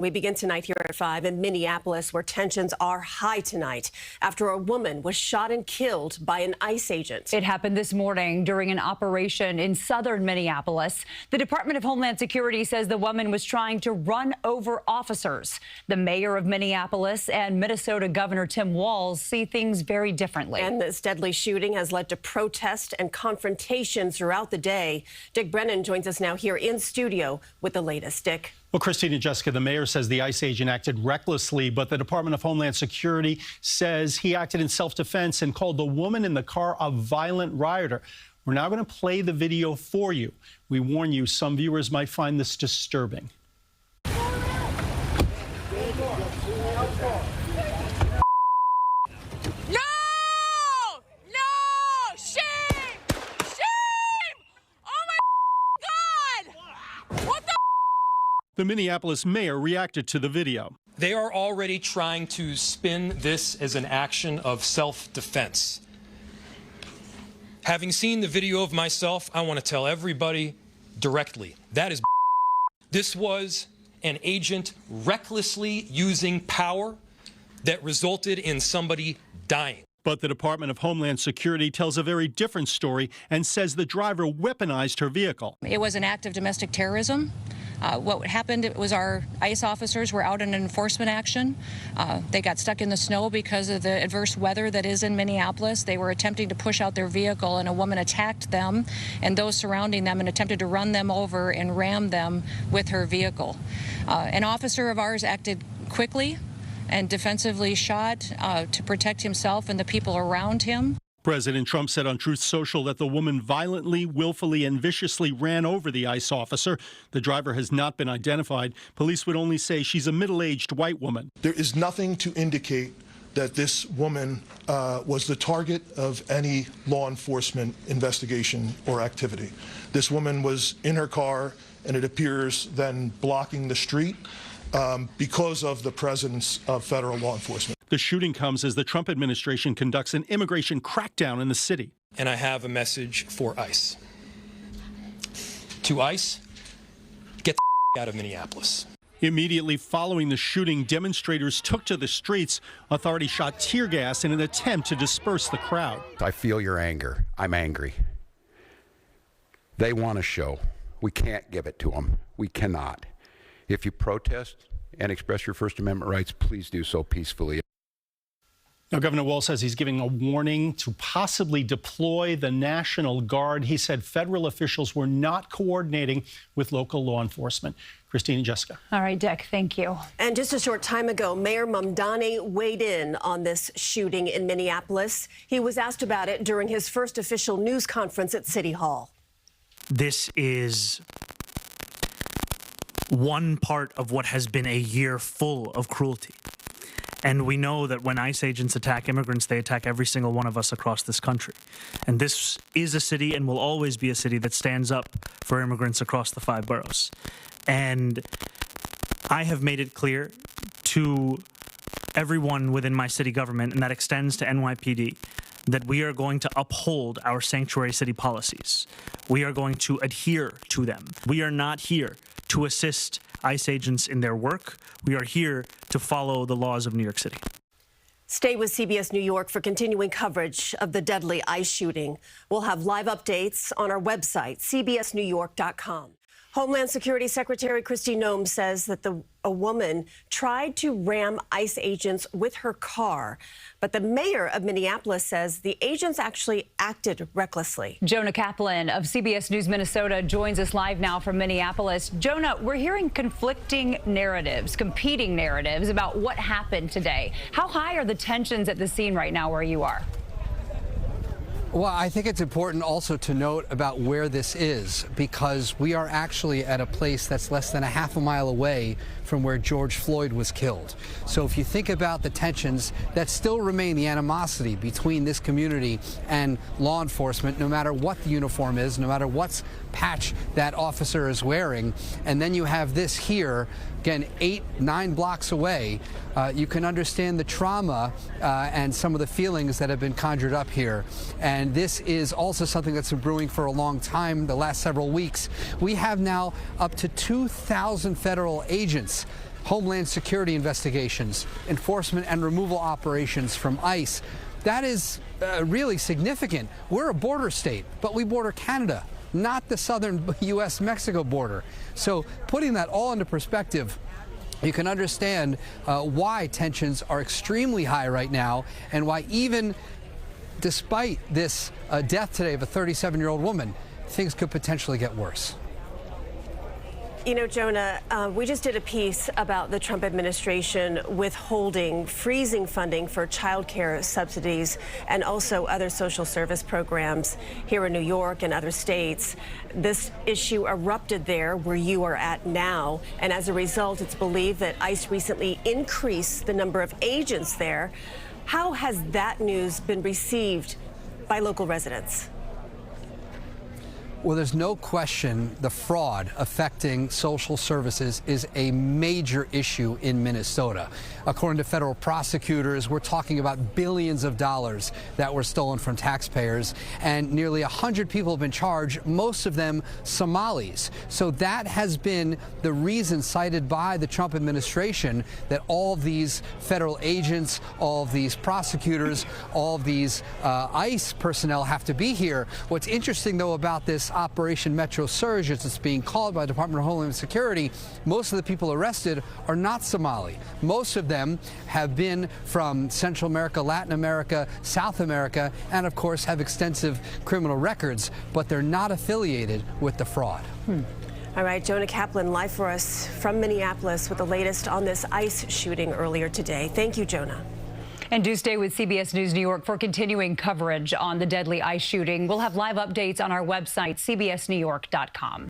We begin tonight here at 5 in Minneapolis, where tensions are high tonight after a woman was shot and killed by an ICE agent. It happened this morning during an operation in southern Minneapolis. The Department of Homeland Security says the woman was trying to run over officers. The mayor of Minneapolis and Minnesota Governor Tim Walz see things very differently. And this deadly shooting has led to protests and confrontations throughout the day. Dick Brennan joins us now here in studio with the latest. Dick. Well, Christine and Jessica, the mayor says the ICE agent acted recklessly, but the Department of Homeland Security says he acted in self-defense and called the woman in the car a violent rioter. We're now going to play the video for you. We warn you, some viewers might find this disturbing. The Minneapolis mayor reacted to the video. They are already trying to spin this as an action of self-defense. Having seen the video of myself, I want to tell everybody directly, that is this was an agent recklessly using power that resulted in somebody dying. But the Department of Homeland Security tells a very different story and says the driver weaponized her vehicle. It was an act of domestic terrorism. What happened was our ICE officers were out in an enforcement action. They got stuck in the snow because of the adverse weather that is in Minneapolis. They were attempting to push out their vehicle, and a woman attacked them and those surrounding them and attempted to run them over and ram them with her vehicle. An officer of ours acted quickly and defensively shot to protect himself and the people around him. President Trump said on Truth Social that the woman violently, willfully, and viciously ran over the ICE officer. The driver has not been identified. Police would only say she's a middle-aged white woman. There is nothing to indicate that this woman was the target of any law enforcement investigation or activity. This woman was in her car, and it appears then blocking the street because of the presence of federal law enforcement. The shooting comes as the Trump administration conducts an immigration crackdown in the city. And I have a message for ICE. To ICE, get the out of Minneapolis. Immediately following the shooting, demonstrators took to the streets. Authorities shot tear gas in an attempt to disperse the crowd. I feel your anger. I'm angry. They want a show. We can't give it to them. We cannot. If you protest and express your First Amendment rights, please do so peacefully. Now, Governor Walz says he's giving a warning to possibly deploy the National Guard. He said federal officials were not coordinating with local law enforcement. Christine and Jessica. All right, Dick, thank you. And just a short time ago, Mayor Mamdani weighed in on this shooting in Minneapolis. He was asked about it during his first official news conference at City Hall. This is one part of what has been a year full of cruelty. And we know that when ICE agents attack immigrants, they attack every single one of us across this country. And this is a city and will always be a city that stands up for immigrants across the 5 boroughs. And I have made it clear to everyone within my city government, and that extends to NYPD, that we are going to uphold our sanctuary city policies. We are going to adhere to them. We are not here to assist ICE agents in their work. We are here to follow the laws of New York City. Stay with CBS New York for continuing coverage of the deadly ICE shooting. We'll have live updates on our website, cbsnewyork.com. Homeland Security Secretary Kristi Noem says that a woman tried to ram ICE agents with her car, but the mayor of Minneapolis says the agents actually acted recklessly. Jonah Kaplan of CBS News Minnesota joins us live now from Minneapolis. Jonah, we're hearing conflicting narratives, competing narratives about what happened today. How high are the tensions at the scene right now where you are? Well, I think it's important also to note about where this is, because we are actually at a place that's less than a half a mile away from where George Floyd was killed. So if you think about the tensions that still remain, the animosity between this community and law enforcement, no matter what the uniform is, no matter what patch that officer is wearing, and then you have this here, again, 8-9 blocks away, you can understand the trauma and some of the feelings that have been conjured up here. And this is also something that's been brewing for a long time, the last several weeks. We have now up to 2,000 federal agents Homeland Security investigations, enforcement and removal operations from ICE. That is really significant. We're a border state, but we border Canada, not the southern U.S.-Mexico border. So putting that all into perspective, you can understand why tensions are extremely high right now and why even despite this death today of a 37-year-old woman, things could potentially get worse. You know, Jonah, we just did a piece about the Trump administration withholding, freezing funding for child care subsidies and also other social service programs here in New York and other states. This issue erupted there where you are at now, and as a result, it's believed that ICE recently increased the number of agents there. How has that news been received by local residents? Well, there's no question the fraud affecting social services is a major issue in Minnesota. According to federal prosecutors, we're talking about billions of dollars that were stolen from taxpayers, and nearly 100 people have been charged, most of them Somalis. So that has been the reason cited by the Trump administration that all of these federal agents, all of these prosecutors, all of these ICE personnel have to be here. What's interesting, though, about this Operation Metro Surge, as it's being called by the Department of Homeland Security, most of the people arrested are not Somali. Most of them have been from Central America, Latin America, South America, and of course have extensive criminal records, but they're not affiliated with the fraud. All right, Jonah Kaplan live for us from Minneapolis with the latest on this ICE shooting earlier today. Thank you, Jonah. And do stay with CBS News New York for continuing coverage on the deadly ICE shooting. We'll have live updates on our website, cbsnewyork.com.